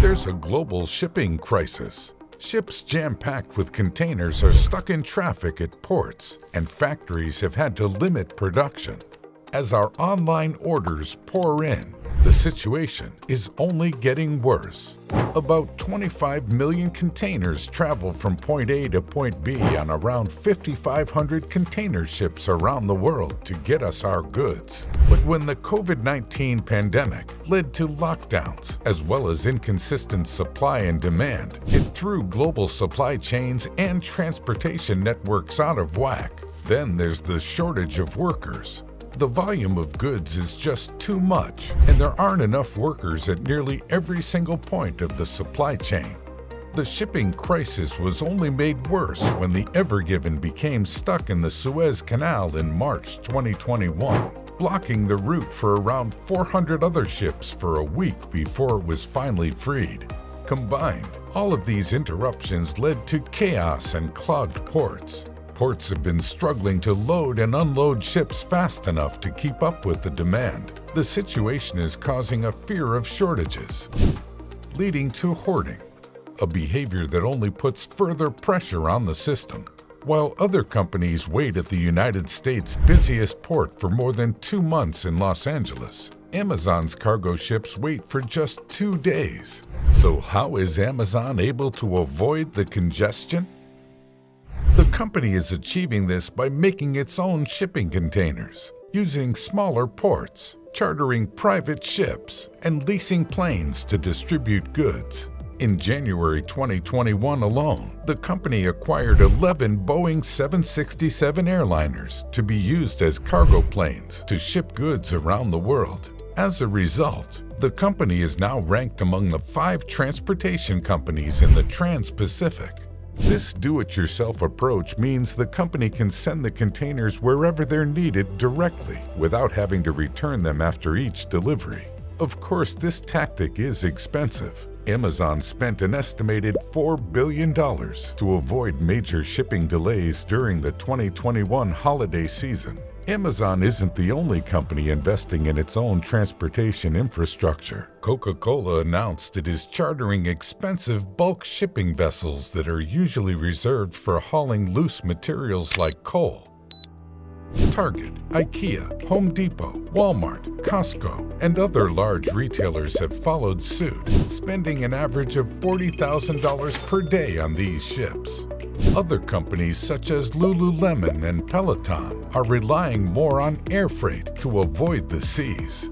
There's a global shipping crisis. Ships jam-packed with containers are stuck in traffic at ports, and factories have had to limit production. As our online orders pour in, the situation is only getting worse. About 25 million containers travel from point A to point B on around 5,500 container ships around the world to get us our goods. But when the COVID-19 pandemic led to lockdowns, as well as inconsistent supply and demand, it threw global supply chains and transportation networks out of whack. Then there's the shortage of workers. The volume of goods is just too much, and there aren't enough workers at nearly every single point of the supply chain. The shipping crisis was only made worse when the Ever Given became stuck in the Suez Canal in March 2021, blocking the route for around 400 other ships for a week before it was finally freed. Combined, all of these interruptions led to chaos and clogged ports. Ports have been struggling to load and unload ships fast enough to keep up with the demand. The situation is causing a fear of shortages, leading to hoarding, a behavior that only puts further pressure on the system. While other companies wait at the United States' busiest port for more than 2 months in Los Angeles, Amazon's cargo ships wait for just 2 days. So how is Amazon able to avoid the congestion? The company is achieving this by making its own shipping containers, using smaller ports, chartering private ships, and leasing planes to distribute goods. In January 2021 alone, the company acquired 11 Boeing 767 airliners to be used as cargo planes to ship goods around the world. As a result, the company is now ranked among the 5 transportation companies in the Trans-Pacific. This do-it-yourself approach means the company can send the containers wherever they're needed directly without having to return them after each delivery. Of course, this tactic is expensive. Amazon spent an estimated $4 billion to avoid major shipping delays during the 2021 holiday season. Amazon isn't the only company investing in its own transportation infrastructure. Coca-Cola announced it is chartering expensive bulk shipping vessels that are usually reserved for hauling loose materials like coal. Target, IKEA, Home Depot, Walmart, Costco, and other large retailers have followed suit, spending an average of $40,000 per day on these ships. Other companies such as Lululemon and Peloton are relying more on air freight to avoid the seas.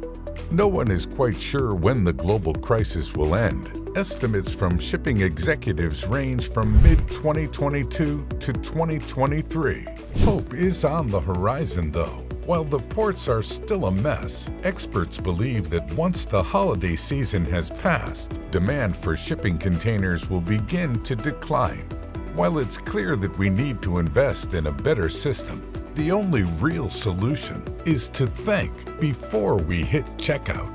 No one is quite sure when the global crisis will end. Estimates from shipping executives range from mid-2022 to 2023. Hope is on the horizon, though. While the ports are still a mess, experts believe that once the holiday season has passed, demand for shipping containers will begin to decline. While it's clear that we need to invest in a better system, the only real solution is to think before we hit checkout.